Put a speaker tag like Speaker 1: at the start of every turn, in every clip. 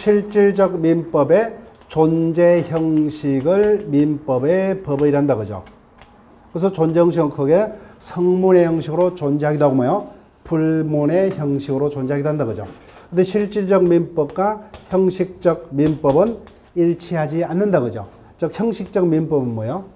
Speaker 1: 실질적 민법의 존재 형식을 민법의 법의란다 그죠. 그래서 존재 형식은 크게 성문의 형식으로 존재하기도 하고 뭐요? 불문의 형식으로 존재하기도 한다 그죠. 근데 실질적 민법과 형식적 민법은 일치하지 않는다 그죠. 즉 형식적 민법은 뭐예요?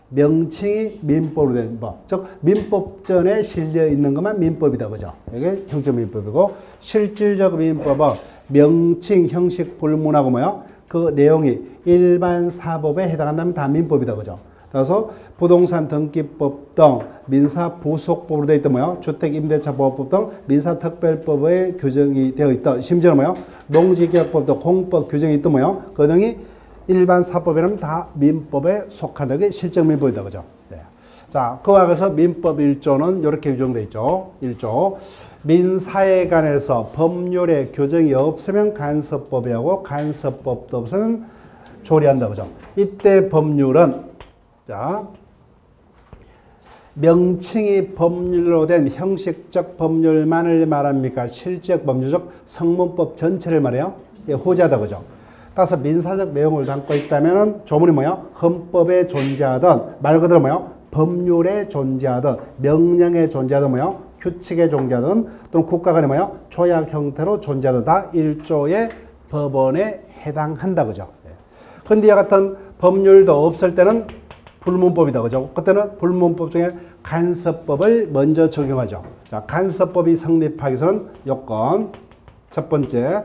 Speaker 1: 명칭이 민법으로 된 법. 즉 민법전에 실려 있는 것만 민법이다 그죠. 이게 형식 민법이고 실질적 민법은 명칭, 형식, 불문하고 뭐예요? 그 내용이 일반 사법에 해당한다면 다 민법이다 그죠. 그래서 부동산 등기법 등 민사 부속법으로 되어 있던 뭐요? 주택임대차보호법 등 민사특별법에 규정이 되어 있던 심지어는 뭐요? 농지계약법 등 공법 규정이 있던 뭐요? 그 등이 일반 사법이라면 다 민법에 속한다. 게 실적 민법이다 그죠. 네. 자, 그와 같아서 민법 1조는 이렇게 규정되어 있죠. 1조. 민사에 관해서 법률에 규정이 없으면 간섭법이 하고 간섭법도 없으면 조리한다 그죠. 이때 법률은 자, 명칭이 법률로 된 형식적 법률만을 말합니까? 실질적 법률적 성문법 전체를 말해요. 호재하다 그죠. 따라서 민사적 내용을 담고 있다면 조문이 뭐예요? 헌법에 존재하던 말 그대로 뭐예요? 법률에 존재하던 명령에 존재하던 뭐예요? 규칙에 존재하던 또는 국가 간에 뭐예요? 조약 형태로 존재하던 다 1조의 법원에 해당한다 그죠. 근데 이와 같은 법률도 없을 때는 불문법이다 그죠. 그때는 불문법 중에 간섭법을 먼저 적용하죠. 자, 간섭법이 성립하기 위해서는 요건 첫 번째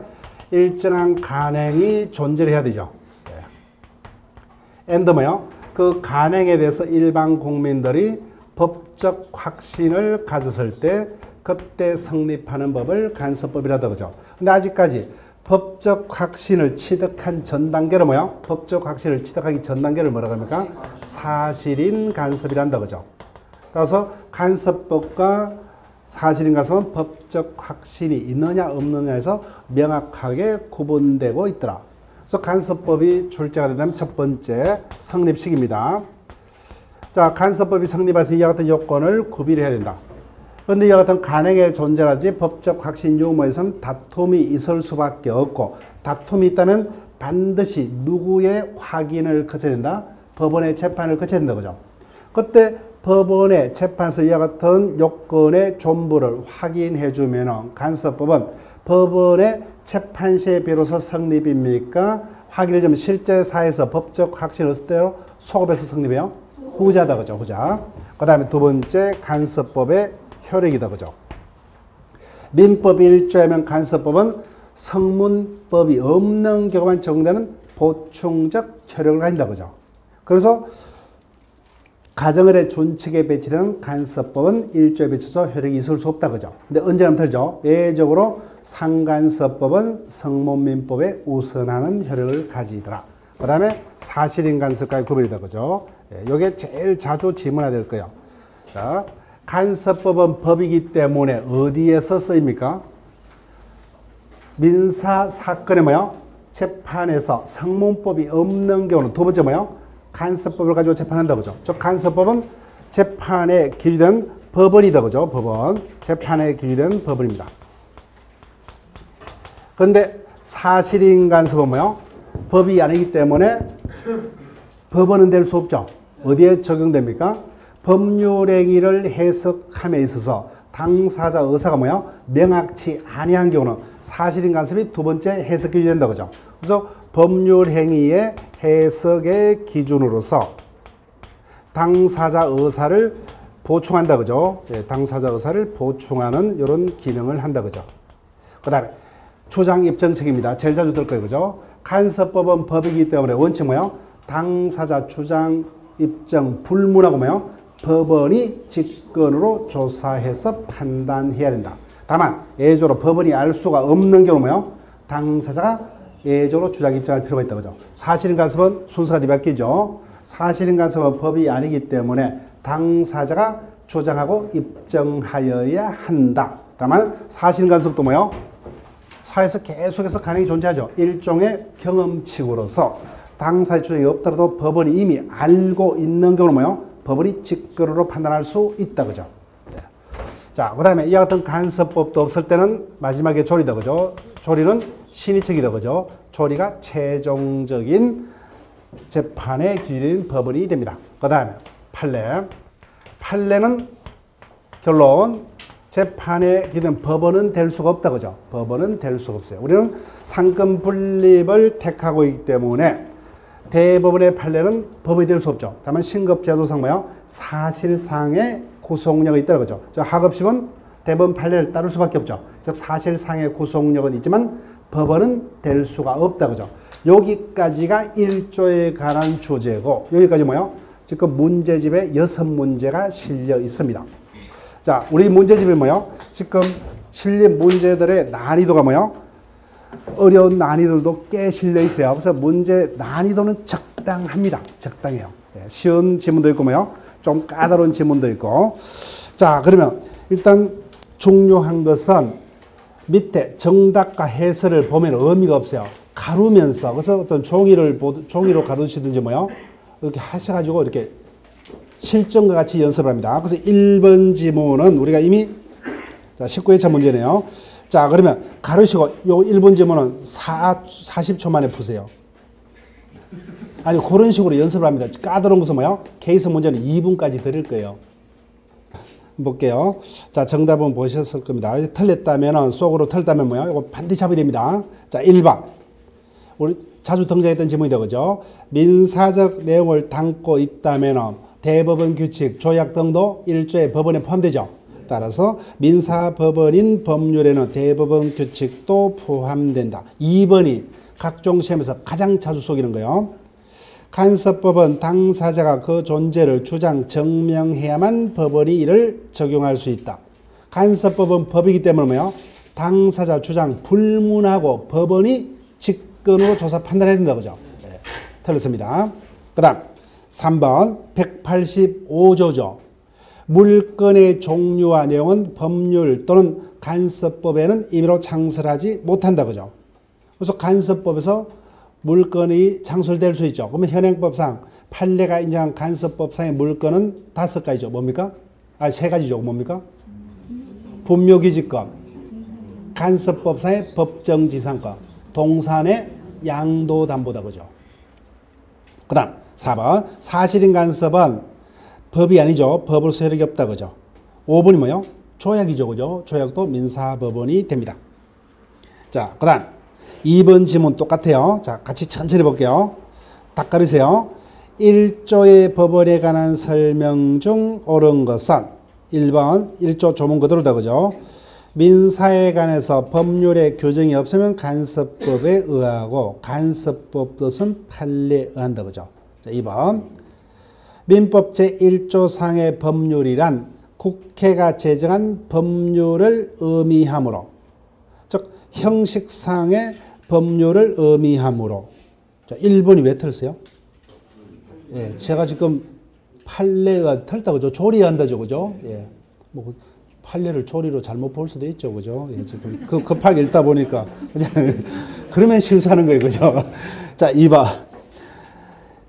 Speaker 1: 일정한 간행이 존재를 해야 되죠. and 뭐요? 그 간행에 대해서 일반 국민들이 법적 확신을 가졌을 때 그때 성립하는 법을 간섭법이라다 그죠. 근데 아직까지 법적 확신을 취득한 전 단계를 뭐야? 법적 확신을 취득하기 전 단계를 뭐라고 합니까? 사실인 간섭이란다 그죠. 따라서 간섭법과 사실인 간섭은 법적 확신이 있느냐 없느냐에서 명확하게 구분되고 있더라. 그래서 간섭법이 출제가 된다면 첫 번째 성립식입니다. 자, 간섭법이 성립해서 이와 같은 요건을 구비를 해야 된다. 그런데 이와 같은 간행의 존재라든지 법적 확신 유무에서는 다툼이 있을 수밖에 없고 다툼이 있다면 반드시 누구의 확인을 거쳐야 된다? 법원의 재판을 거쳐야 된다 그죠. 그때 법원의 재판에서 이와 같은 요건의 존부를 확인해 주면 간섭법은 법원의 재판 시에 비로소 성립입니까? 확인해 주면 실제 사에서 법적 확신을 얻을 때로 소급해서 성립해요? 후자다 그죠. 후자. 그 다음에 두 번째 간섭법의 효력이다 그죠. 민법 1조에면 간섭법은 성문법이 없는 경우만 적용되는 보충적 효력을 가진다 그죠. 그래서 가정을의 준칙에 배치되는 간섭법은 1조에 비춰서 효력이 있을 수 없다 그죠. 근데 언제나 틀리죠. 예외적으로 상간섭법은 성문민법에 우선하는 효력을 가지더라. 그 다음에 사실인 간섭까지 구별이다 그죠. 이게 제일 자주 질문해야 될 거예요. 자, 간섭법은 법이기 때문에 어디에서 쓰입니까? 민사 사건에 뭐요? 재판에서 성문법이 없는 경우는 두 번째 뭐요? 간섭법을 가지고 재판한다 그죠. 즉 간섭법은 재판에 기준된 법원이다 그죠. 법원. 재판에 기준된 법원입니다. 그런데 사실인 간섭은 뭐요? 법이 아니기 때문에 법원은 될 수 없죠. 어디에 적용됩니까? 법률행위를 해석함에 있어서 당사자 의사가 뭐야? 명확치 아니한 경우는 사실인 간섭이 두 번째 해석 기준이 된다 그죠. 그래서 법률행위의 해석의 기준으로서 당사자 의사를 보충한다 그죠. 예, 당사자 의사를 보충하는 이런 기능을 한다 그죠. 그 다음에 주장 입증 책임입니다. 제일 자주 들 거예요 그죠. 간섭법은 법이기 때문에 원칙 뭐야? 당사자 주장 입증 불문하고 뭐야? 법원이 직권으로 조사해서 판단해야 된다. 다만 예외적으로 법원이 알 수가 없는 경우 뭐야? 당사자가 예외적으로 주장 입증할 필요가 있다 그죠. 사실인 간섭은 순서가 뒤바뀌죠. 사실인 간섭은 법이 아니기 때문에 당사자가 주장하고 입증하여야 한다. 다만 사실인 간섭도 뭐야? 사회에서 계속해서 가능이 존재하죠. 일종의 경험칙으로서 당사의 주장이 없더라도 법원이 이미 알고 있는 경우는 뭐예요? 법원이 직권으로 판단할 수 있다 그죠. 자, 그 다음에 이와 같은 간섭법도 없을 때는 마지막에 조리다 그죠. 조리는 신의척이다. 그죠? 조리가 최종적인 재판의 기준인 법원이 됩니다. 그 다음에 판례. 판례는 결론 재판의 기준 법원은 될 수가 없다. 그죠? 법원은 될 수가 없어요. 우리는 상권 분립을 택하고 있기 때문에 대법원의 판례는 법이 될 수 없죠. 다만 신급제도상 뭐요? 사실상의 구속력이 있다. 그죠? 하급심은 대법원 판례를 따를 수밖에 없죠. 즉 사실상의 구속력은 있지만 법원은 될 수가 없다. 그죠? 여기까지가 1조에 관한 주제고 여기까지 뭐요? 지금 문제집에 6문제가 실려 있습니다. 자, 우리 문제집이 뭐요? 지금 실린 문제들의 난이도가 뭐요? 어려운 난이도도 꽤 실려 있어요. 그래서 문제 난이도는 적당합니다. 적당해요. 쉬운 지문도 있고 뭐요? 좀 까다로운 지문도 있고. 자, 그러면 일단 중요한 것은 밑에 정답과 해설을 보면 의미가 없어요. 가르면서 그래서 어떤 종이로 가르치든지 뭐요? 이렇게 하셔가지고 이렇게 실전과 같이 연습을 합니다. 그래서 1번 지문은 우리가 이미 자, 19회차 문제네요. 자, 그러면 가르치고 요 1번 지문은 40초 만에 푸세요. 아니, 그런 식으로 연습을 합니다. 까다로운 것은 뭐요? 케이스 문제는 2분까지 드릴 거예요. 볼게요. 자, 정답은 보셨을 겁니다. 틀렸다면, 속으로 틀렸다면 뭐요? 이거 반드시 잡아야 됩니다. 자, 1번. 우리 자주 등장했던 지문이다. 그죠? 민사적 내용을 담고 있다면 대법원 규칙, 조약 등도 1조의 법원에 포함되죠. 따라서 민사법원인 법률에는 대법원 규칙도 포함된다. 2번이 각종 시험에서 가장 자주 속이는 거예요. 간섭법은 당사자가 그 존재를 주장 증명해야만 법원이 이를 적용할 수 있다. 간섭법은 법이기 때문에 뭐요? 당사자 주장 불문하고 법원이 직권으로 조사 판단해야 된다. 그죠? 네, 틀렸습니다. 그 다음 3번 185조죠. 물건의 종류와 내용은 법률 또는 간섭법에는 임의로 창설하지 못한다. 그죠? 그래서 간섭법에서 물건이 창설될 수 있죠. 그러면 현행법상 판례가 인정한 간섭법상의 물건은 5가지죠. 뭡니까? 3가지죠. 뭡니까? 분묘기지권, 간섭법상의 법정지상권, 동산의 양도담보다. 그죠? 그 다음 4번 사실인 간섭은 법이 아니죠. 법으로서 효력이 없다. 그죠? 5번이 뭐요? 조약이죠. 그죠? 조약도 민사법원이 됩니다. 자, 그 다음 2번 지문 똑같아요. 자, 같이 천천히 볼게요. 딱 가르세요. 1조의 법원에 관한 설명 중 옳은 것은 1번 1조 조문 그대로다. 그죠? 민사에 관해서 법률의 규정이 없으면 간섭법에 의하고 간섭법 뜻은 판례에 의한다. 그죠? 자, 2번 민법 제1조 상의 법률이란 국회가 제정한 법률을 의미하므로 즉 형식상의 법률을 의미하므로. 자, 1번이 왜 틀렸어요? 예, 제가 지금 판례가 틀렸다고 저 조리한다죠. 그죠? 예. 뭐 판례를 조리로 잘못 볼 수도 있죠. 그죠? 예, 지금 급하게 읽다 보니까 그냥 그러면 실수하는 거예요. 그죠? 자, 2번.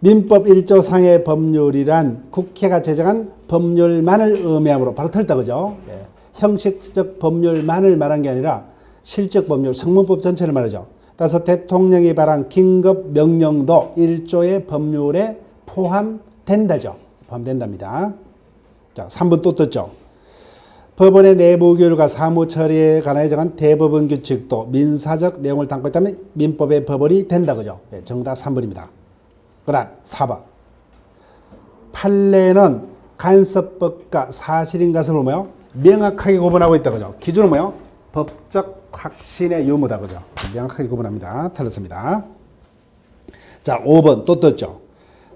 Speaker 1: 민법 1조 상의 법률이란 국회가 제정한 법률만을 의미하므로 바로 틀렸다. 그죠? 예. 형식적 법률만을 말한 게 아니라 실적 법률, 성문법 전체를 말하죠. 따라서 대통령이 발한 긴급 명령도 1조의 법률에 포함된다죠. 포함된답니다. 자, 3번 또 떴죠. 법원의 내부 규율과 사무 처리에 관하여 정한 대법원 규칙도 민사적 내용을 담고 있다면 민법의 법원이 된다. 그죠? 네, 정답 3번입니다. 그 다음 4번. 판례는 간섭법과 사실인 간섭을 뭐요? 명확하게 구분하고 있다. 그죠? 기준은 뭐요? 법적 확신의 유무다. 그죠? 명확하게 구분합니다. 틀렸습니다. 자, 5번 또 떴죠.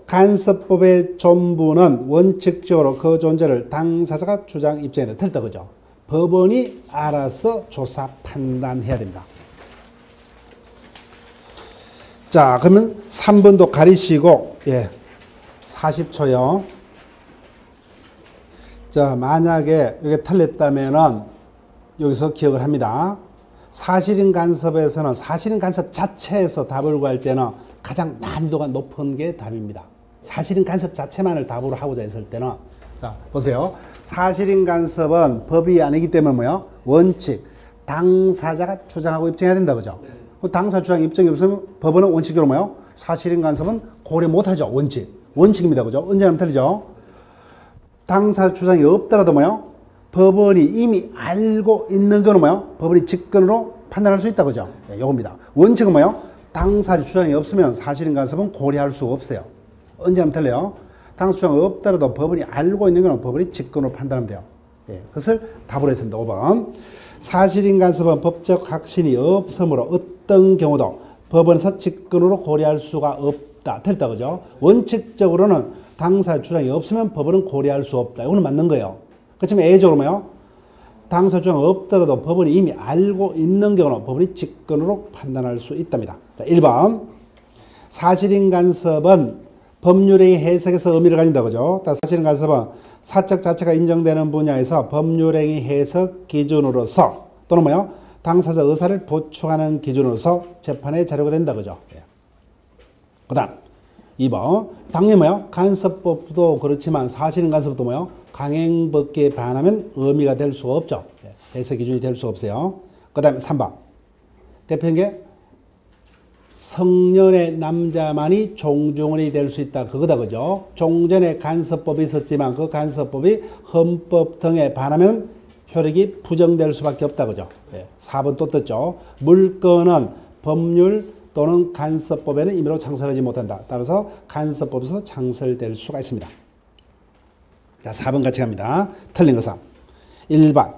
Speaker 1: 간섭법의 존부는 원칙적으로 그 존재를 당사자가 주장 입증해야 돼. 틀렸다. 그죠? 법원이 알아서 조사 판단해야 됩니다. 자, 그러면 3번도 가리시고, 예, 40초요. 자, 만약에 이게 틀렸다면은 여기서 기억을 합니다. 사실인 간섭에서는 사실인 간섭 자체에서 답을 구할 때는 가장 난이도가 높은 게 답입니다. 사실인 간섭 자체만을 답으로 하고자 했을 때는, 자, 보세요. 사실인 간섭은 법이 아니기 때문에 뭐요? 원칙, 당사자가 주장하고 입증해야 된다. 그죠? 당사 주장 입증이 없으면 법원은 원칙적으로 뭐요? 사실인 간섭은 고려 못하죠. 원칙입니다. 그죠? 언제나 틀리죠. 당사 주장이 없더라도 뭐요? 법원이 이미 알고 있는 경우는 뭐요? 법원이 직권으로 판단할 수 있다. 그죠? 네, 요겁니다. 원칙은 뭐요? 당사 주장이 없으면 사실인 간섭은 고려할 수가 없어요. 언제나 틀려요. 당사 주장이 없더라도 법원이 알고 있는 경우는 법원이 직권으로 판단하면 돼요. 예, 그것을 답으로 했습니다. 5번. 사실인 간섭은 법적 확신이 없으므로 어떤 경우도 법원에서 직권으로 고려할 수가 없다. 틀렸다. 그죠? 원칙적으로는 당사 주장이 없으면 법원은 고려할 수 없다. 이거는 맞는 거예요. 그렇지만 A적으로 뭐요? 당사 주장이 없더라도 법원이 이미 알고 있는 경우는 법원이 직권으로 판단할 수 있답니다. 자, 1번. 사실인 간섭은 법률의 해석에서 의미를 가진다. 그죠? 사실인 간섭은 사적 자체가 인정되는 분야에서 법률행위 해석 기준으로서 또는 뭐요? 당사자 의사를 보충하는 기준으로서 재판의 자료가 된다. 그죠? 예. 그 다음 2번. 당연히 뭐요? 간섭법도 그렇지만 사실인 간섭도 뭐요? 강행법계에 반하면 의미가 될 수가 없죠. 예. 해석 기준이 될 수 없어요. 그 다음에 3번. 대표적인 게 성년의 남자만이 종중원이 될 수 있다. 그거다. 그죠? 종전에 간섭법이 있었지만 그 간섭법이 헌법 등에 반하면 효력이 부정될 수밖에 없다. 그죠? 예. 4번 또 떴죠. 물건은 법률 또는 간섭법에는 임의로 창설하지 못한다. 따라서 간섭법에서 창설될 수가 있습니다. 자, 4번 같이 갑니다. 틀린 것은 1번.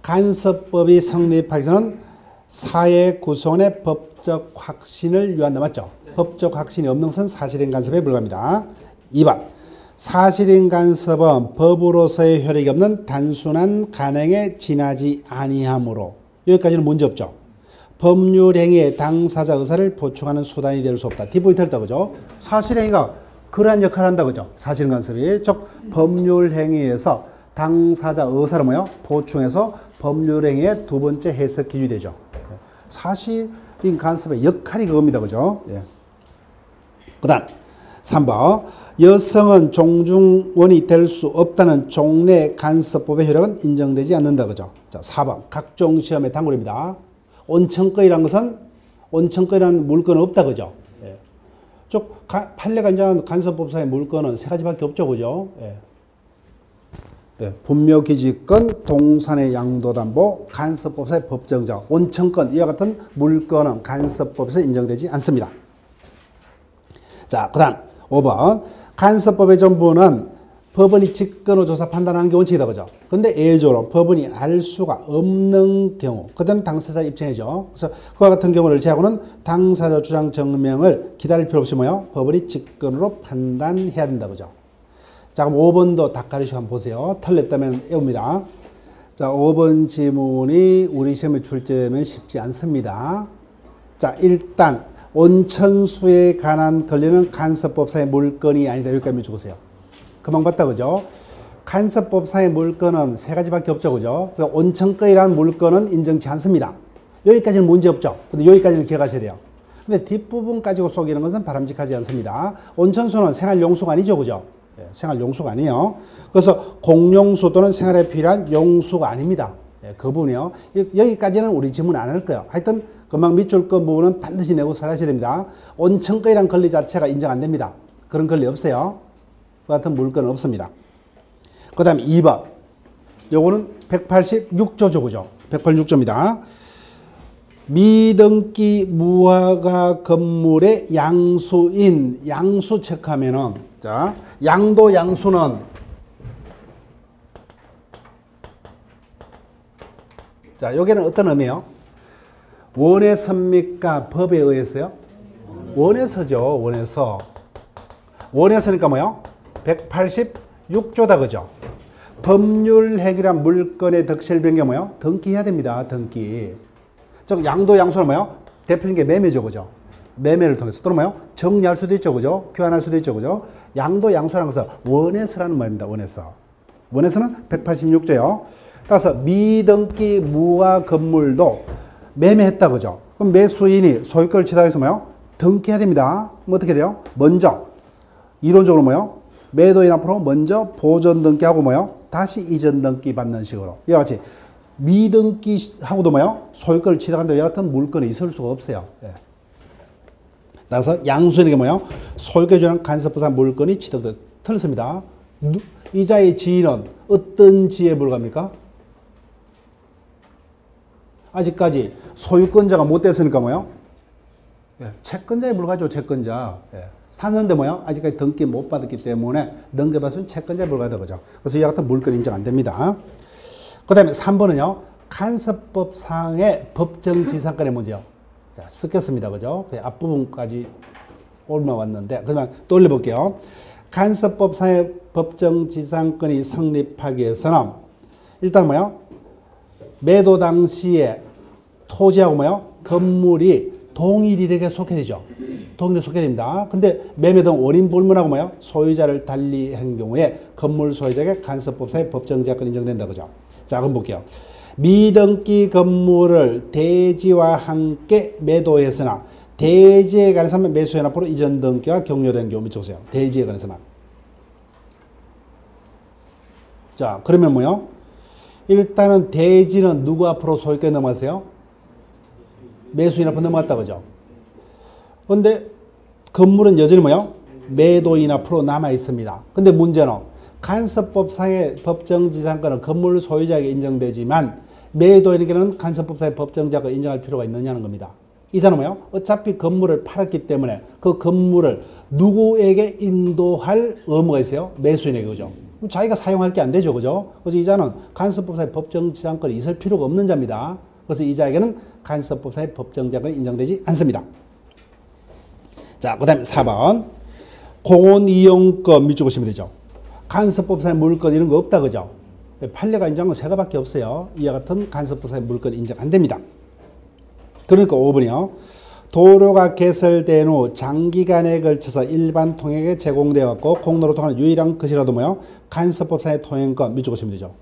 Speaker 1: 간섭법이 성립하기 전은 사회 구성원의 법적 확신을 요한다. 맞죠? 네. 법적 확신이 없는 것은 사실인 간섭에 불과합니다. 2번. 사실인 간섭은 법으로서의 효력이 없는 단순한 간행에 지나지 아니하므로 여기까지는 문제 없죠. 법률행위의 당사자 의사를 보충하는 수단이 될 수 없다. 뒷부분이 틀렸다. 그죠? 사실행위가 그러한 역할을 한다. 그죠? 사실인 간섭이. 즉 법률행위에서 당사자 의사를 뭐요? 보충해서 법률행위의 두 번째 해석 기준이 되죠. 사실인 간섭의 역할이 그겁니다. 그죠? 예. 그 다음 3번. 여성은 종중원이 될 수 없다는 종래 간섭법의 효력은 인정되지 않는다. 그죠? 자, 4번. 각종 시험의 단골입니다. 온천거이라는 것은 온천거이라는 물건은 없다. 그죠? 예. 즉 판례가 인정한 간섭법상의 물건은 세 가지밖에 없죠. 그죠? 예. 네, 분묘기지권, 동산의 양도담보, 간섭법상의 법정자, 온천권 이와 같은 물건은 간섭법에서 인정되지 않습니다. 자, 그 다음 5번. 간섭법의 전부는 법원이 직권으로 조사 판단하는 게 원칙이다. 그죠? 근데 예외적으로 법원이 알 수가 없는 경우, 그때는 당사자 입증이죠. 그래서 그와 같은 경우를 제하고는 당사자 주장 증명을 기다릴 필요 없이 뭐요? 법원이 직권으로 판단해야 된다. 그죠? 자, 그럼 5번도 닭가리식 한번 보세요. 틀렸다면 외웁니다. 자, 5번 지문이 우리 시험에 출제되면 쉽지 않습니다. 자, 일단 온천수에 관한 권리는 간섭법상의 물건이 아니다. 여기까지 적으세요. 금방 봤다. 그죠? 간섭법상의 물건은 세 가지밖에 없죠. 그죠? 그러니까 온천거이라는 물건은 인정치 않습니다. 여기까지는 문제 없죠. 근데 여기까지는 기억하셔야 돼요. 근데 뒷부분 가지고 속이는 것은 바람직하지 않습니다. 온천수는 생활용수가 아니죠. 그죠? 예, 생활용수가 아니에요. 그래서 공용수 또는 생활에 필요한 용수가 아닙니다. 예, 그 부분이요. 여기까지는 우리 질문 안 할 거예요. 하여튼 금방 밑줄 건 부분은 반드시 내고 살아셔야 됩니다. 온천거이라는 권리 자체가 인정 안 됩니다. 그런 권리 없어요. 그 같은 물건은 없습니다. 그 다음에 2번. 요거는 186조죠. 그죠? 186조입니다. 미등기 무허가 건물의 양수인, 양수 체크하면은, 자, 양도 양수는, 자, 여기는 어떤 의미예요? 원해서입니까? 법에 의해서요? 원해서죠. 원해서. 원해서니까 뭐요? 186조다. 그죠? 법률행위란 물건의 덕실 변경 뭐요? 등기해야 됩니다. 등기. 즉 양도 양수는 뭐요? 대표적인 게 매매죠. 그죠? 매매를 통해서 또는 뭐요? 정리할 수도 있죠. 그죠? 교환할 수도 있죠. 그죠? 양도 양수라는 것은 원해서라는 말입니다. 원해서. 원해서는 186조요. 따라서 미등기 무허가 건물도 매매했다. 그죠? 그럼 매수인이 소유권을 취득해서 뭐요? 등기해야 됩니다. 그럼 어떻게 돼요? 먼저 이론적으로 뭐요? 매도인 앞으로 먼저 보존 등기하고 뭐요? 다시 이전 등기 받는 식으로. 이와 같이 미등기하고도 뭐요? 소유권을 취득한다. 이와 같은 물건이 있을 수가 없어요. 예. 따라서 양수인에게 뭐요? 소유권에 준한 간섭부산 물건이 취득돼. 틀렸습니다. 이자의 지위는 어떤 지위에 불과합니까? 아직까지 소유권자가 못 됐으니까 뭐요? 예. 채권자에 불과하죠. 채권자. 예. 샀는데 뭐요? 아직까지 등기 못 받았기 때문에 넘겨봤으면 채권자에 불과하다. 그죠? 그래서 이와 같은 물건 인정 안 됩니다. 그 다음에 3번은요. 간섭법상의 법정지상권의 문제요. 자, 섞였습니다. 그죠? 앞부분까지 올라왔는데, 그러면 또 올려볼게요. 간섭법상의 법정지상권이 성립하기 위해서는 일단 뭐요? 매도 당시에 토지하고 뭐요? 건물이 동일인에게 속해되죠. 동일에 속해됩니다. 근데 매매 등 원인 불문하고 뭐요? 소유자를 달리한 경우에 건물 소유자에게 간섭법상의 법정지상권이 인정된다. 그죠? 자, 그럼 볼게요. 미등기 건물을 대지와 함께 매도해서나 대지에 관해서만 매수연합으로 이전 등기가 격려된 경우 밑줄보세요. 대지에 관해서만. 자, 그러면 뭐요? 일단은 대지는 누구 앞으로 소유권이 넘어가세요? 매수인 앞으로 넘어갔다. 그죠? 근데 건물은 여전히 뭐요? 매도인 앞으로 남아 있습니다. 근데 문제는 간섭법상의 법정지상권은 건물 소유자에게 인정되지만 매도인에게는 간섭법상의 법정지상권을 인정할 필요가 있느냐는 겁니다. 이자는 뭐요? 어차피 건물을 팔았기 때문에 그 건물을 누구에게 인도할 의무가 있어요? 매수인에게. 그죠? 그럼 자기가 사용할 게 안 되죠. 그죠? 그래서 이자는 간섭법상의 법정지상권이 있을 필요가 없는 자입니다. 그래서 이자에게는 간섭법상의 법정지상권이 인정되지 않습니다. 자, 그 다음에 4번. 공원이용권 밑줄 그시면 되죠. 간섭법상의 물건 이런 거 없다. 그죠? 판례가 인정한 건 세 가지밖에 없어요. 이와 같은 간섭법상의 물건 인정 안 됩니다. 그러니까 5번이요. 도로가 개설된 후 장기간에 걸쳐서 일반 통행에 제공되었고 공로로 통하는 유일한 것이라도 뭐요? 간섭법상의 통행권 밑줄 그시면 되죠.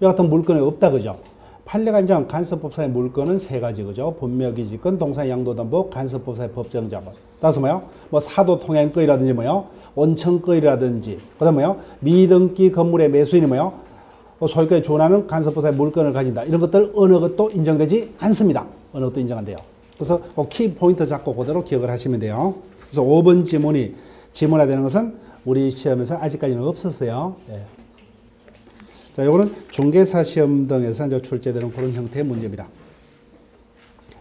Speaker 1: 이와 같은 물건이 없다. 그죠? 판례가 인정한 간섭법상의 물건은 세 가지. 그죠? 분묘기지권, 동산 양도담보, 간섭법상의 법정자본. 따라서 뭐요? 뭐 사도 통행권이라든지 뭐요? 온천권이라든지, 그 다음 뭐요? 미등기 건물의 매수인이 뭐요? 소유권에 준하는 간섭법상의 물건을 가진다. 이런 것들 어느 것도 인정되지 않습니다. 어느 것도 인정 안 돼요. 그래서 키 포인트 잡고 그대로 기억을 하시면 돼요. 그래서 5번 지문이 지문화되는 것은 우리 시험에서 아직까지는 없었어요. 네. 자, 요거는 중개사 시험 등에서 이제 출제되는 그런 형태의 문제입니다.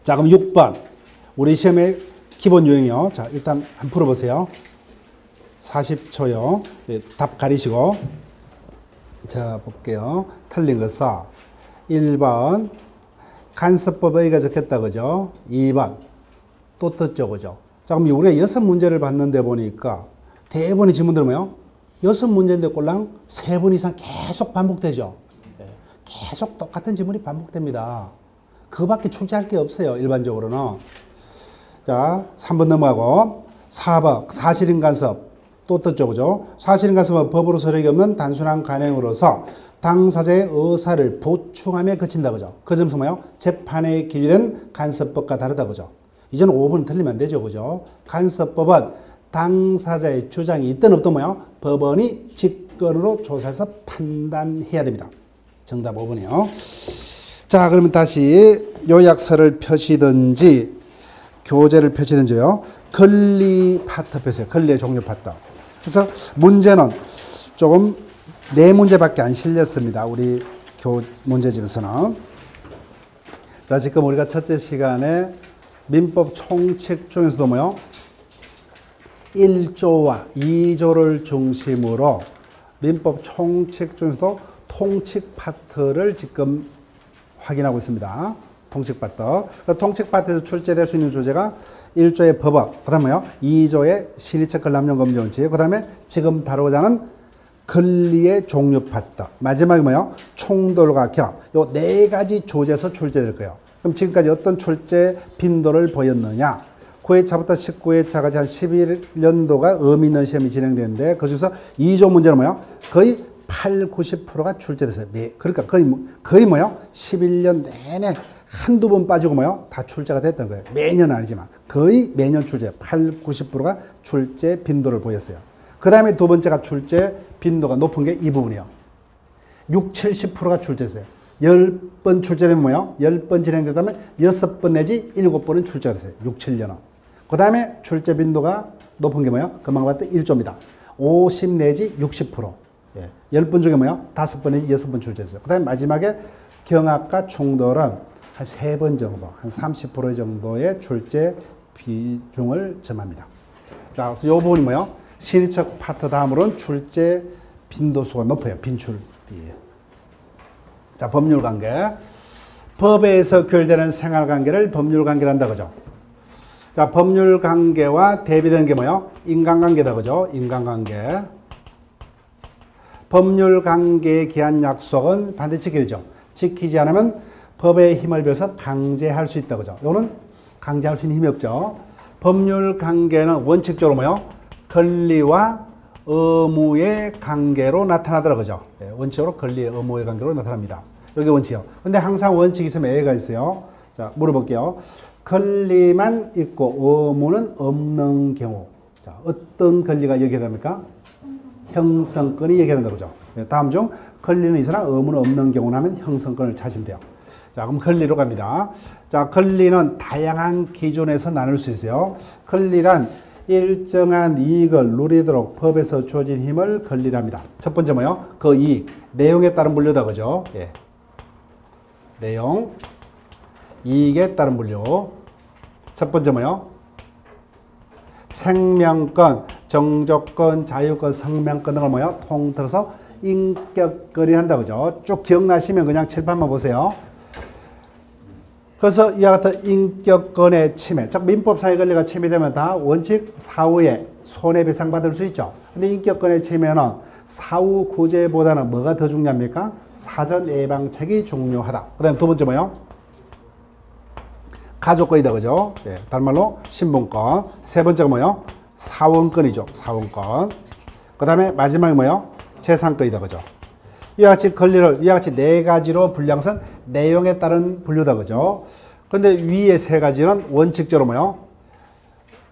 Speaker 1: 자, 그럼 6번. 우리 시험의 기본 유형이요. 자, 일단 한번 풀어보세요. 40초요. 답 가리시고. 자, 볼게요. 틀린 것은 1번. 간섭법에 의가 적혔다. 그죠? 2번. 또 떴죠. 그죠? 자, 그럼 우리가 6문제를 봤는데 보니까 대부분의 지문들은 뭐요? 6문제인데 꼴랑 3번 이상 계속 반복되죠. 계속 똑같은 지문이 반복됩니다. 그거밖에 출제할 게 없어요. 일반적으로는. 자, 3번 넘어가고 4번 사실인 간섭 또 떴죠. 그죠? 사실인 간섭은 법으로 서력이 없는 단순한 간행으로서 당사자의 의사를 보충함에 그친다. 그죠? 그 점에서 뭐요? 재판에 기준된 간섭법과 다르다. 그죠? 이제는 5번 틀리면 안 되죠. 그죠? 간섭법은 당사자의 주장이 있든 없든 뭐요? 법원이 직권으로 조사해서 판단해야 됩니다. 정답 5번이요. 자, 그러면 다시 요약서를 펴시든지 교재를 펴시든지요. 권리 파트 펴세요. 권리의 종류 파트. 그래서 문제는 조금 4문제밖에 안 실렸습니다. 우리 문제집에서는. 자, 지금 우리가 첫째 시간에 민법 총칙 중에서도 뭐요? 1조와 2조를 중심으로 민법 총칙 중에서도 통칙 파트를 지금 확인하고 있습니다. 통칙 파트. 통칙 파트에서 출제될 수 있는 주제가 1조의 법원, 그 다음에 2조의 신의책 권리함량 검증원칙, 그 다음에 지금 다루고자 하는 권리의 종류 파트, 마지막에 뭐요? 충돌과 격, 요 4가지 주제에서 출제될 거예요. 그럼 지금까지 어떤 출제 빈도를 보였느냐? 9회차부터 19회차까지 한 11년도가 의미 있는 시험이 진행되는데 그중에서 2조 문제는 뭐요? 거의 8, 90%가 출제됐어요. 그러니까 거의 뭐요? 11년 내내 한두 번 빠지고 뭐요? 다 출제가 됐다는 거예요. 매년은 아니지만 거의 매년 출제, 8, 90%가 출제 빈도를 보였어요. 그 다음에 두 번째가 출제 빈도가 높은 게 이 부분이요. 6, 70%가 출제했어요. 10번 출제되면 뭐예요? 10번 진행되다면 6번 내지 7번은 출제가 됐어요. 6, 7년은. 그 다음에 출제 빈도가 높은 게 뭐예요? 금방 봤던 1조입니다. 50 내지 60%. 예. 10번 중에 뭐예요? 5번 내지 6번 출제했어요. 그 다음에 마지막에 경학과 총돌은 한 3번 정도, 한 30% 정도의 출제 비중을 점합니다. 자, 그래서 이 부분이 뭐예요? 실의적 파트 다음으로는 출제 빈도수가 높아요. 빈출비. 자, 법률관계. 법에서 교율되는 생활관계를 법률관계를 한다, 그죠? 자, 법률관계와 대비되는 게 뭐예요? 인간관계다, 그죠? 인간관계. 법률관계에 기한 약속은 반드시 지켜야 되죠. 지키지 않으면 법의 힘을 빌어서 강제할 수 있다, 그죠? 이거는 강제할 수 있는 힘이 없죠. 법률관계는 원칙적으로 뭐예요? 권리와 의무의 관계로 나타나더라, 그죠? 예, 원칙적으로 권리의 의무의 관계로 나타납니다. 여기 원칙이요. 근데 항상 원칙이 있으면 예가 있어요. 자, 물어볼게요. 권리만 있고 의무는 없는 경우. 자, 어떤 권리가 얘기됩니까? 형성권이 얘기된다, 그죠? 예, 다음 중 권리는 있으나 의무는 없는 경우라면 형성권을 찾으면 돼요. 자, 그럼 권리로 갑니다. 자, 권리는 다양한 기준에서 나눌 수 있어요. 권리란 일정한 이익을 누리도록 법에서 주어진 힘을 권리랍니다. 첫 번째 뭐요? 그 이익, 내용에 따른 분류다, 그죠? 예. 내용, 이익에 따른 분류. 첫 번째 뭐요? 생명권, 정조권, 자유권, 성명권 등을 뭐요? 통틀어서 인격권이 한다, 그죠? 쭉 기억나시면 그냥 칠판만 보세요. 그래서 이와 같은 인격권의 침해, 즉 민법상의 권리가 침해되면 다 원칙 사후에 손해배상 받을 수 있죠. 근데 인격권의 침해는 사후 구제보다는 뭐가 더 중요합니까? 사전 예방책이 중요하다. 그 다음에 두 번째 뭐요? 가족권이다, 그죠? 예, 다른 말로 신분권. 세 번째가 뭐요? 사원권이죠. 사원권. 그 다음에 마지막이 뭐요? 재산권이다, 그죠? 이와 같이 권리를 이와 같이 네 가지로 분류한 것은 내용에 따른 분류다, 그죠? 근데 위에 세 가지는 원칙적으로 뭐요?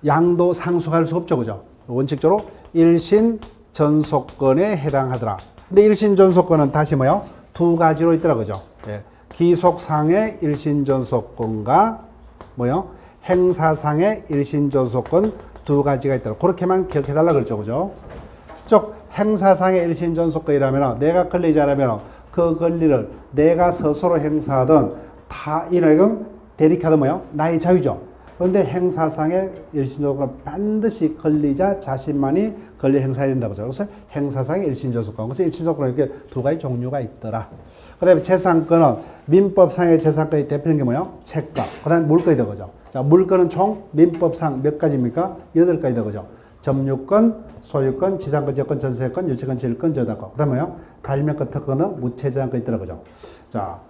Speaker 1: 양도 상속할 수 없죠, 그죠? 원칙적으로 일신 전속권에 해당하더라. 근데 일신 전속권은 다시 뭐요? 두 가지로 있더라, 그죠? 예. 기속상의 일신 전속권과 뭐요? 행사상의 일신 전속권 두 가지가 있더라. 그렇게만 기억해달라 그랬죠, 그죠? 즉 행사상의 일신 전속권이라면 내가 권리자라면 그 권리를 내가 스스로 행사하든 타인에게 대리하든 뭐요? 나의 자유죠. 그런데 행사상의 일신 전속권은 반드시 권리자 자신만이 권리 행사해야 된다고 하죠. 그래서 행사상의 일신 전속권. 그래서 일신 전속권은 이렇게 두 가지 종류가 있더라. 그 다음에 재산권은 민법상의 재산권이 대표적인 게 뭐예요? 채권. 그 다음에 물권이 되죠. 자, 물권은 총 민법상 몇 가지입니까? 8가지 되죠. 점유권, 소유권, 지상권, 지역권, 전세권, 유치권, 질권, 저당권. 그 다음에 뭐예요? 발명권, 특권은 무채재산권이 있더라, 그죠? 자,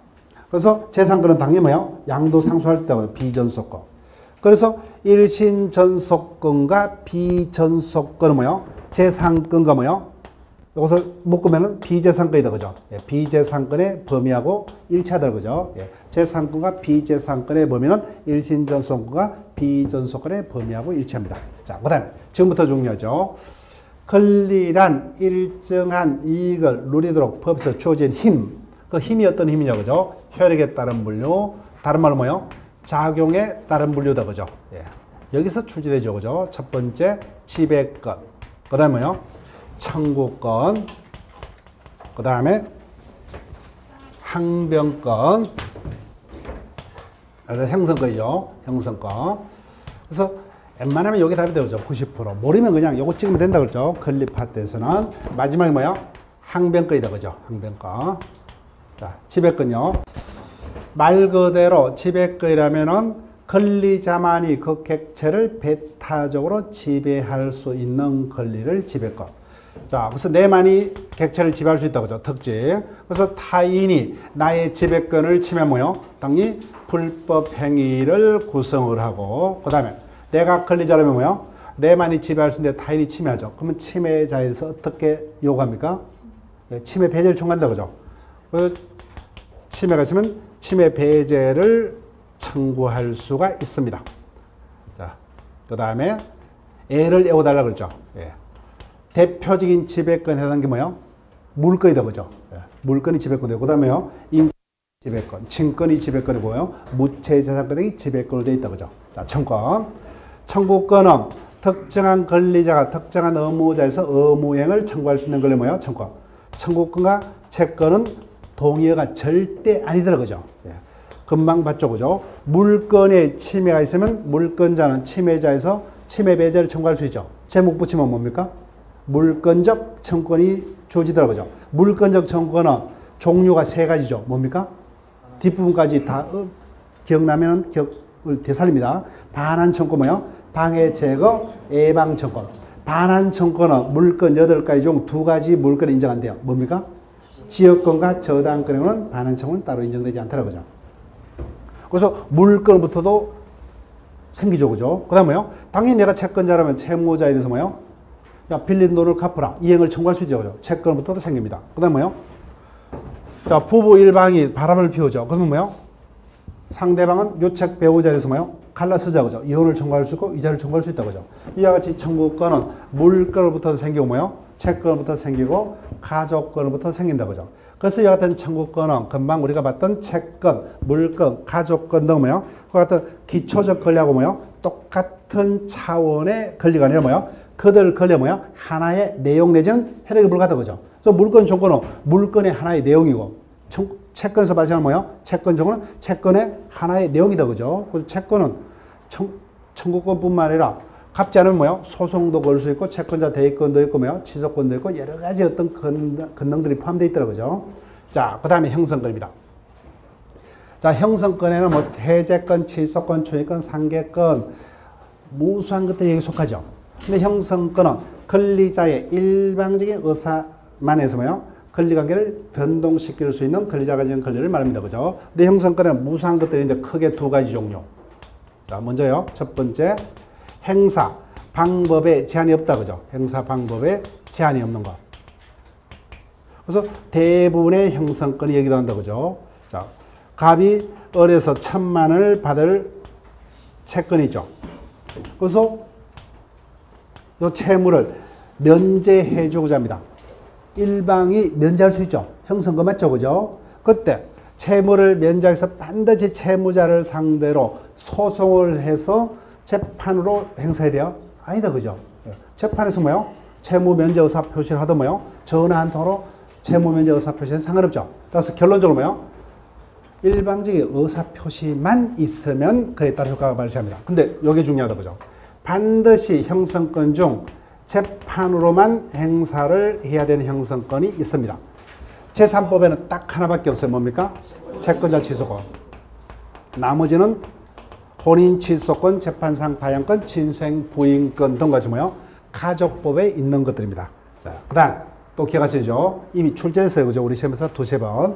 Speaker 1: 그래서 재산권은 당연히 뭐예요? 양도 상속할 수 있다고요. 비전속권. 그래서 일신전속권과 비전속권은 뭐예요? 재산권과 뭐예요? 이것을 묶으면은 비재산권이다, 그죠? 예, 비재산권의 범위하고 일치하다, 그죠? 예, 재산권과 비재산권의 범위는 일신전속권과 비전속권의 범위하고 일치합니다. 자, 그 다음에 지금부터 중요하죠. 권리란 일정한 이익을 누리도록 법에서 주어진 힘. 그 힘이 어떤 힘이냐, 그죠? 효력에 따른 분류. 다른 말로 뭐요? 작용에 따른 분류다, 그죠? 예, 여기서 출제되죠, 그죠? 첫 번째 지배권. 그 다음에 뭐요? 청구권, 그 다음에 항변권, 형성권이죠. 형성권. 그래서 웬만하면 여기 답이 되죠. 90%. 모르면 그냥 요거 찍으면 된다 그랬죠. 권리 파트에서는. 마지막에 뭐야? 항변권이다, 그죠? 항변권. 자, 지배권요. 말 그대로 지배권이라면은 권리자만이 그 객체를 배타적으로 지배할 수 있는 권리를 지배권. 자, 그래서 내만이 객체를 지배할 수 있다고 하죠. 특징. 그래서 타인이 나의 지배권을 침해하면 뭐요? 당연히 불법 행위를 구성을 하고, 그 다음에 내가 권리자라면 뭐요? 내만이 지배할 수 있는데 타인이 침해하죠. 그러면 침해자에서 어떻게 요구합니까? 침해 배제를 청구한다, 그죠? 침해가 있으면 침해 배제를 청구할 수가 있습니다. 자, 그 다음에 애를 애워달라 그랬죠. 예. 대표적인 지배권 해당하는 게 뭐예요? 물권이다, 그죠? 예. 물권이 지배권이고, 그 다음에요. 지배권. 친권이 지배권이고요. 무채재산권이 지배권으로 되어 있다. 그죠? 자, 청권. 청구권은 특정한 권리자가 특정한 의무자에서 의무행을 청구할 수 있는 권리 뭐예요? 청권. 청구권과 채권은 동의어가 절대 아니더라. 그죠? 예. 금방 봤죠. 그죠? 물건에 침해가 있으면 물건자는 침해자에서 침해 배제를 청구할 수 있죠. 제목 붙이면 뭡니까? 물건적 청권이 주어지더라. 그죠? 물건적 청권은 종류가 세 가지죠. 뭡니까? 뒷부분까지 다 기억나면 기억을 되살립니다. 반환 청권 뭐예요? 방해 제거, 예방 청권. 반환 청권은 물건 8가지 중 2가지 물건을 인정한대요. 뭡니까? 지역권과 저당권에는 반환 청권은 따로 인정되지 않더라고요. 그죠? 그래서 물건부터도 생기죠. 그죠? 그 다음 뭐요? 당연히 내가 채권자라면 채무자에 대해서 뭐요? 야, 빌린 돈을 갚아라. 이행을 청구할 수 있죠. 그죠? 채권부터도 생깁니다. 그 다음 뭐요? 자, 부부 일방이 바람을 피우죠. 그러면 뭐요? 상대방은 요책 배우자에 대해서 뭐요? 갈라서자. 그죠? 이혼을 청구할 수 있고 이자를 청구할 수 있다. 그죠? 이와 같이 청구권은 물건부터 생기고 뭐요? 채권부터 생기고 가족권부터 생긴다. 그죠? 그래서 이와 같은 청구권은 금방 우리가 봤던 채권, 물건, 가족권 등 뭐요? 그 같은 기초적 권리하고 뭐요? 똑같은 차원의 권리가 아니라 뭐요? 그들 권리 뭐요? 하나의 내용 내지는 혈액이 불과하다. 그죠? 그래서 물건 청구는 물건의 하나의 내용이고 채권에서 발생하는 뭐요? 채권 청구는 채권의 하나의 내용이다. 그죠? 그래서 채권은 청구권뿐만 아니라 갚지 않으면 뭐요? 소송도 걸 수 있고 채권자 대위권도 있고 뭐요? 취소권도 있고 여러 가지 어떤 권능들이 포함되어 있더라고요. 그죠? 자, 그 다음에 형성권입니다. 자, 형성권에는 뭐 해제권, 취소권, 초이권, 상계권 무수한 것들이 여기 속하죠. 근데 형성권은 권리자의 일방적인 의사만 해서 뭐요? 권리관계를 변동시킬 수 있는 권리자가 가진 권리를 말합니다. 그죠? 근데 형성권에는 무수한 것들이 있는데 크게 2가지 종류. 자, 먼저요. 첫 번째. 행사 방법에 제한이 없다. 그죠? 행사 방법에 제한이 없는 거. 그래서 대부분의 형성권이 여기도 한다. 그죠? 자, 갑이 을에서 1,000만 원을 받을 채권이 있죠. 그래서 이 채무를 면제해 주고자 합니다. 일방이 면제할 수 있죠. 형성권 맞죠? 그죠? 그때 채무를 면제해서 반드시 채무자를 상대로 소송을 해서 재판으로 행사해야 돼요? 아니다. 그죠? 재판에서 뭐요? 채무 면제 의사 표시를 하든 뭐요? 전화 한 통으로 채무 면제 의사 표시는 상관없죠. 그래서 결론적으로 뭐요? 일방적인 의사 표시만 있으면 그에 따른 효과가 발생합니다. 근데 이게 중요하다. 그죠? 반드시 형성권 중 재판으로만 행사를 해야 되는 형성권이 있습니다. 제3법에는 딱 하나밖에 없어요. 뭡니까? 채권자 취소권. 나머지는 혼인 취소권, 재판상 파양권, 친생 부인권 등 같이 뭐요? 가족법에 있는 것들입니다. 자, 그다음 또 기억하시죠? 이미 출제했어요. 그죠? 우리 시험에서 2-3번.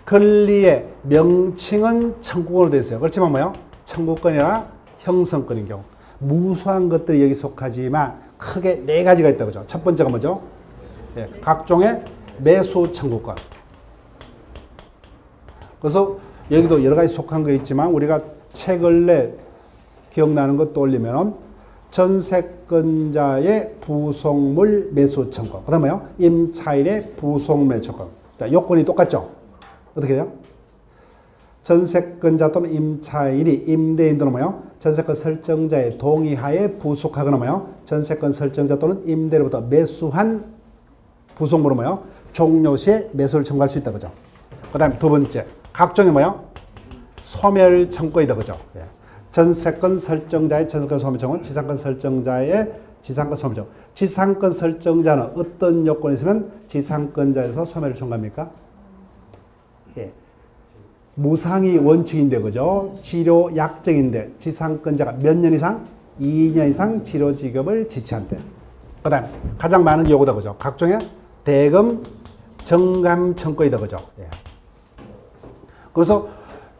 Speaker 1: 권리의 명칭은 청구권으로 되어 있어요. 그렇지만 뭐요? 청구권이나 형성권인 경우 무수한 것들이 여기 속하지만 크게 4가지가 있다고 그죠? 첫 번째가 뭐죠? 예, 각종의 매수 청구권. 그래서 여기도 여러 가지 속한 거 있지만 우리가 최근에 기억나는 것 떠올리면 전세권자의 부속물 매수 청구. 그 다음에 뭐요? 임차인의 부속 매수 청구. 자, 요건이 똑같죠? 어떻게 해요? 전세권자 또는 임차인이 임대인 또는 뭐요? 전세권 설정자의 동의하에 부속하거나 뭐요? 전세권 설정자 또는 임대로부터 매수한 부속물은 뭐요? 종료 시에 매수를 청구할 수 있다. 그죠? 그 다음에 2번째. 각종의 뭐요? 소멸 청구이다. 그죠? 예. 전세권 설정자의 전세권 소멸 청구는 지상권 설정자의 지상권 소멸 청구. 지상권 설정자는 어떤 요건이 있으면 지상권자에서 소멸을 청구합니까? 예. 무상이 원칙인데, 그죠? 치료 약정인데, 지상권자가 몇 년 이상? 2년 이상 치료 지급을 지체한 때. 그 다음, 가장 많은 요구다. 그죠? 각종의 대금 정감 청구이다. 그죠? 예. 그래서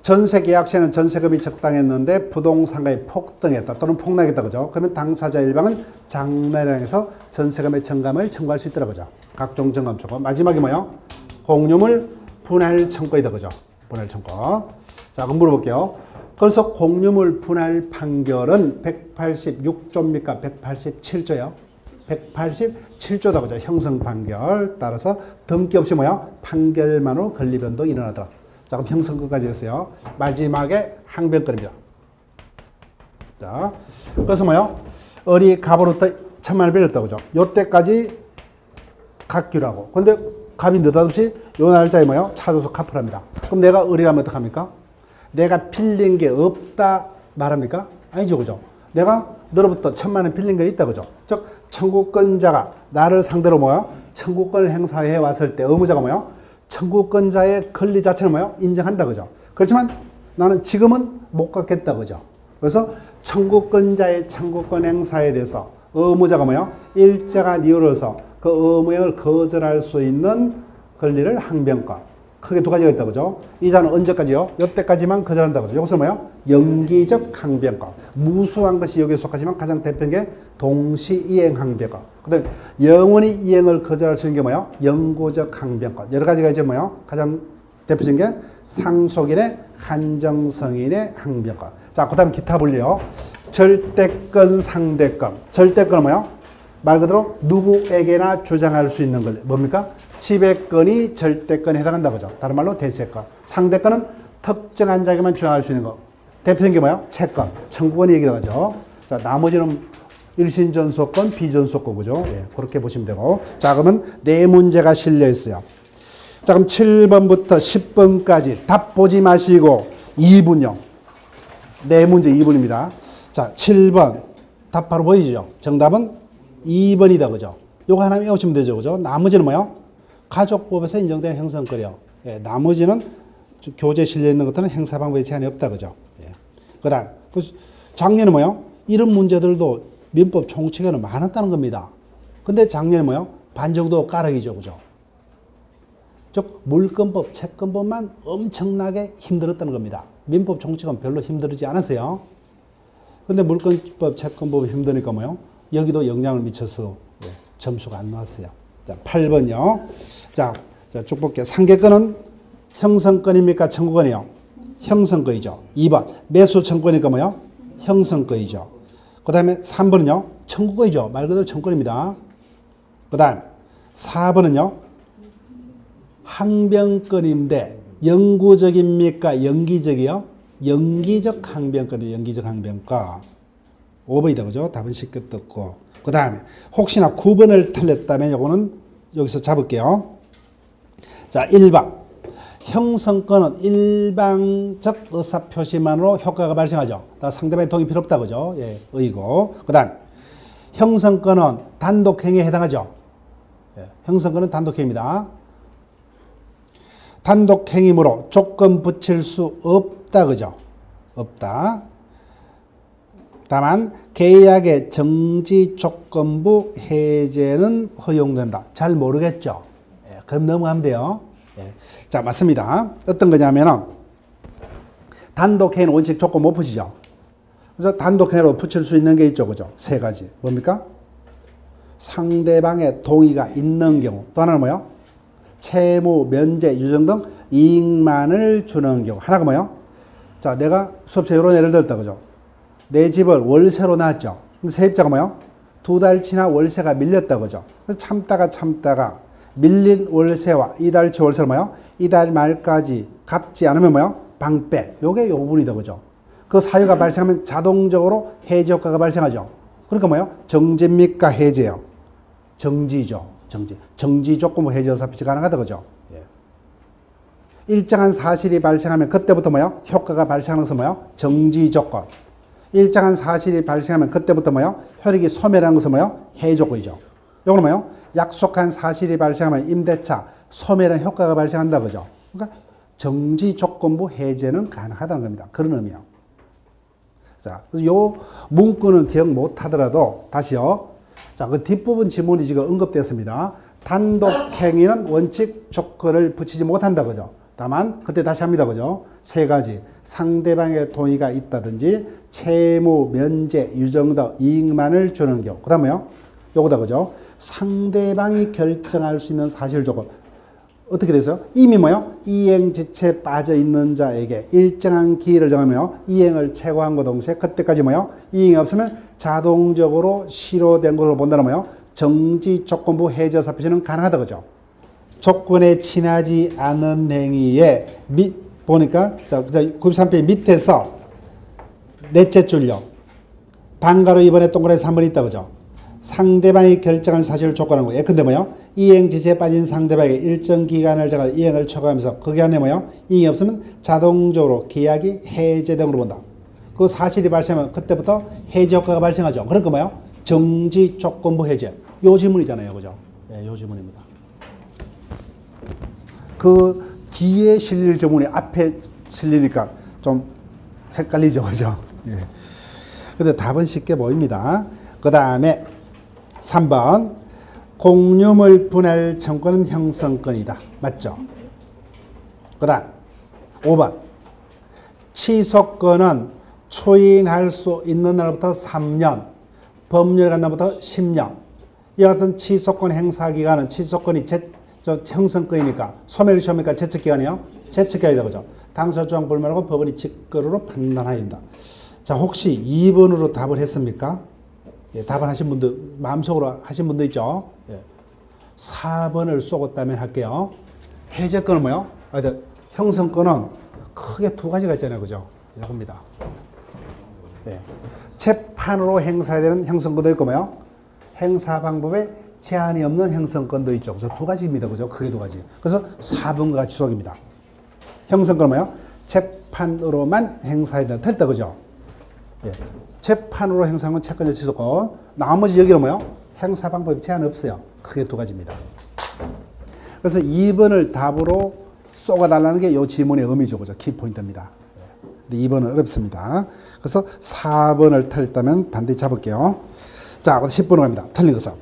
Speaker 1: 전세 계약시에는 전세금이 적당했는데 부동산가에 폭등했다 또는 폭락했다. 그죠? 그러면 당사자 일방은 장래량에서 전세금의 정감을 청구할 수 있더라. 그죠? 각종 정감 청구. 마지막이 뭐요? 공유물 분할 청구이다. 그죠? 분할 청구. 자, 그럼 물어볼게요. 그래서 공유물 분할 판결은 186조입니까? 187조요? 187조다. 그죠? 형성 판결. 따라서 덤기 없이 뭐야? 판결만으로 권리 변동이 일어나더라. 자, 자, 그럼 형성권까지 했어요. 마지막에 항변권입니다. 자, 그래서 뭐요? 을이 갑으로부터 1000만을 빌렸다고 그죠? 요때까지 갚기로 근데 갑이 느닷없이 요 날짜에 뭐요? 찾아서 갚으랍니다. 그럼 내가 을이라면 어떡합니까? 내가 빌린 게 없다 말합니까? 아니죠, 그죠? 내가 너로부터 1000만원 빌린 게 있다, 그죠? 즉, 청구권자가 나를 상대로 뭐요? 청구권을 행사해 왔을 때 의무자가 뭐요? 청구권자의 권리 자체는 뭐요? 인정한다, 그죠? 그렇지만 나는 지금은 못 갚겠다, 그죠? 그래서 청구권자의 청구권 행사에 대해서 의무자가 뭐요? 일정한 이유로서 그 의무행을 거절할 수 있는 권리를 항변권. 크게 두 가지가 있다, 그죠? 이자는 언제까지요? 이때까지만 거절한다, 그죠? 이것은 뭐요? 연기적 항변권. 무수한 것이 여기에 속하지만 가장 대표적인 게 동시이행 항변권. 그 다음에 영원히 이행을 거절할 수 있는 게 뭐요? 영구적 항변권. 여러 가지가 이제 뭐요? 가장 대표적인 게 상속인의 한정성인의 항변권. 자, 그 다음 기타 분리요. 절대권, 상대권. 절대권은 뭐요? 말 그대로 누구에게나 주장할 수 있는 걸 뭡니까? 지배권이 절대권에 해당한다, 그죠? 다른 말로 대세권. 상대권은 특정한 자에게만 주장할 수 있는 거. 대표적인 게 뭐예요? 채권. 청구권이 얘기가 하죠. 자, 나머지는 일신전소권, 비전소권, 그죠? 예, 그렇게 보시면 되고. 자, 그러면 네 문제가 실려 있어요. 자, 그럼 7번부터 10번까지 답 보지 마시고 2분요. 네 문제 2분입니다. 자, 7번. 답 바로 보이죠? 정답은 2번이다, 그죠? 요거 하나 외우시면 되죠, 그죠? 나머지는 뭐요? 가족법에서 인정된 행성권이요. 예, 나머지는 교재에 실려 있는 것들은 행사 방법에 제한이 없다, 그죠? 예. 그 다음, 작년에 뭐요? 이런 문제들도 민법 총칙에는 많았다는 겁니다. 근데 작년에 뭐요? 반 정도 까르기죠, 그죠? 즉, 물권법, 채권법만 엄청나게 힘들었다는 겁니다. 민법 총칙은 별로 힘들지 않았어요. 근데 물권법, 채권법이 힘드니까 뭐요? 여기도 영향을 미쳐서 예, 점수가 안 나왔어요. 자, 8번요. 자, 쭉 볼게요. 상계권은 형성권입니까? 청구권이요? 형성권이죠. 2번. 매수 청구권이니까 뭐요? 형성권이죠. 그 다음에 3번은요? 청구권이죠. 말 그대로 청구권입니다. 그 다음 4번은요? 항변권인데 영구적입니까? 연기적이요? 연기적 항변권이에요. 연기적 항변권. 5번이다, 그죠? 답은 쉽게 떴고. 그 다음에 혹시나 9번을 틀렸다면 요거는 여기서 잡을게요. 자, 1번. 형성권은 일방적 의사표시만으로 효과가 발생하죠. 상대방의 동의 필요 없다, 그죠? 예, 의고. 그 다음 형성권은 단독행위에 해당하죠. 예, 형성권은 단독행위입니다. 단독행위므로 조건 붙일 수 없다, 그죠? 없다. 다만 계약의 정지 조건부 해제는 허용된다. 잘 모르겠죠? 예, 그럼 넘어가면 돼요. 예. 자, 맞습니다. 어떤 거냐면은 단독행위는 원칙 조건 못 푸시죠. 그래서 단독행위로 붙일 수 있는 게 있죠, 그죠? 세 가지. 뭡니까? 상대방의 동의가 있는 경우. 또 하나는 뭐요? 채무, 면제, 유정 등 이익만을 주는 경우. 하나가 뭐요? 자, 내가 수업시에 이런 예를 들었다, 그죠? 내 집을 월세로 놨죠. 근데 세입자가 뭐요? 2달 지나 월세가 밀렸다, 그죠? 그래서 참다가 밀린 월세와 이달치 월세를 뭐요? 이달 말까지 갚지 않으면 뭐요? 방패. 요게 요분이다, 그죠? 그 사유가 발생하면 자동적으로 해지 효과가 발생하죠. 그러니까 뭐요? 정지입니까? 해제요? 정지죠. 정지 조건부 해제 의사표시 가능하다, 그죠? 예. 일정한 사실이 발생하면 그때부터 뭐요? 효과가 발생하는 것은 뭐요? 정지 조건. 일정한 사실이 발생하면 그때부터 뭐요? 효력이 소멸하는 것은 뭐요? 해지 조건이죠. 요거는 뭐요? 약속한 사실이 발생하면 임대차 소멸한 효과가 발생한다, 그죠? 그러니까 정지 조건부 해제는 가능하다는 겁니다. 그런 의미요. 자, 요 문구는 기억 못 하더라도 다시요. 자, 그 뒷부분 지문이 지금 언급되었습니다. 단독행위는 원칙 조건을 붙이지 못한다, 그죠? 다만 그때 다시 합니다, 그죠? 세 가지. 상대방의 동의가 있다든지 채무, 면제, 유정 등 이익만을 주는 경우. 그 다음에요. 요거다, 그죠? 상대방이 결정할 수 있는 사실 조건. 어떻게 되세요? 이미 뭐요? 이행지체에 빠져 있는 자에게 일정한 기일을 정하며 이행을 최고한과 동시에 그때까지 뭐요? 이행이 없으면 자동적으로 실효된 것으로 본다는 뭐요? 정지 조건부 해제 사표시는 가능하다, 그죠? 조건에 친하지 않은 행위에 보니까 자 93페이지 밑에서 넷째 줄요. 방가로 이번에 동그라미 3번 있다 그죠? 상대방이 결정할 사실을 조건한 거예요. 근데 뭐요? 이행 지시에 빠진 상대방에게 일정 기간을 정하 이행을 초과하면서 그 기간에 뭐요? 이행이 없으면 자동적으로 계약이 해제됨으로 본다. 그 사실이 발생하면 그때부터 해제 효과가 발생하죠. 그러니까 뭐요? 정지 조건부 해제. 요 지문이잖아요. 그죠? 예, 요 지문입니다. 그 뒤에 실릴 지문이 앞에 실리니까 좀 헷갈리죠. 그죠? 예. 근데 답은 쉽게 보입니다. 그 다음에 3번. 공유물 분할 청구는 형성권이다. 맞죠? 그 다음 5번. 취소권은 추인할 수 있는 날부터 3년, 법률에 간 날부터 10년. 이 같은 취소권 행사 기간은 취소권이 형성권이니까 소멸이 처음이니까 제척기간이요. 제척기간이다. 그죠? 당사조항 불만하고 법원이 직거래로 판단하인다. 자, 혹시 2번으로 답을 했습니까? 예, 답을 하신 분들, 마음속으로 하신 분도 있죠? 예. 4번을 쏘았다면 할게요. 해제권은 뭐요? 형성권은 크게 두 가지가 있잖아요. 그죠? 이겁니다. 예. 재판으로 행사해야 되는 형성권도 있고 뭐요? 행사 방법에 제한이 없는 형성권도 있죠. 그래서 두 가지입니다. 그죠? 크게 두 가지. 그래서 4번과 같이 수록입니다. 형성권은 뭐요? 재판으로만 행사해야 된다. 틀렸다. 그죠? 예. 재판으로 행사하면 채권자 취소권. 나머지 여기는 뭐요? 행사 방법에 제한 없어요. 크게 두 가지입니다. 그래서 2번을 답으로 쏘아달라는 게 이 지문의 의미죠. 그죠? 키포인트입니다. 예. 근데 2번은 어렵습니다. 그래서 4번을 틀렸다면 반드시 잡을게요. 자, 10번으로 갑니다. 틀린 것은.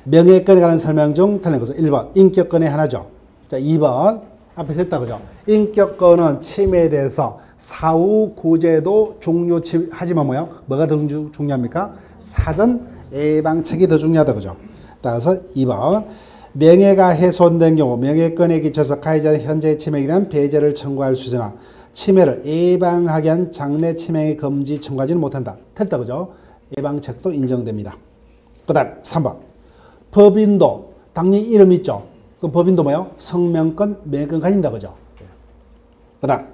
Speaker 1: 명예권에 관한 설명 중 틀린 것은 1번. 인격권의 하나죠. 자, 2번. 앞에서 했다. 그죠? 인격권은 침해에 대해서 사후 구제도 중요하지만 뭐가 더 중요합니까? 사전 예방책이 더 중요하다. 그죠? 따라서 2번. 명예가 훼손된 경우 명예권에 기쳐서 가해자의 현재 침해에 대한 배제를 청구할 수 있으나 침해를 예방하기 위한 장래 침해 금지 청구하지는 못한다. 틀렸다. 그죠? 예방책도 인정됩니다. 그 다음 3번. 법인도 당연히 이름 있죠. 그 법인도 뭐요? 성명권, 명예권 가진다. 그죠? 그 다음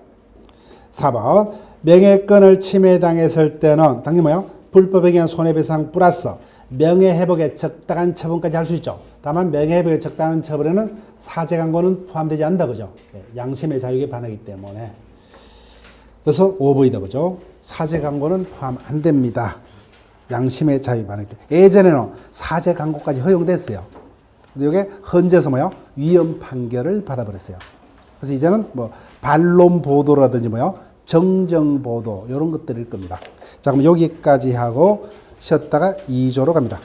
Speaker 1: 4번. 명예권을 침해당했을 때는 당연히 뭐요? 불법에 의한 손해배상 플러스 명예회복에 적당한 처분까지 할 수 있죠. 다만 명예회복에 적당한 처분에는 사죄강고는 포함되지 않는다. 그죠? 양심의 자유에 반하기 때문에. 그래서 5번이다. 그죠? 사죄강고는 포함 안 됩니다. 양심의 자유에 반하기 때문에. 예전에는 사죄강고까지 허용됐어요. 근데 이게 헌재에서 뭐요? 위헌 판결을 받아버렸어요. 그래서 이제는 뭐 반론 보도라든지 뭐요? 정정 보도 이런 것들일 겁니다. 자, 그럼 여기까지 하고 쉬었다가 2조로 갑니다.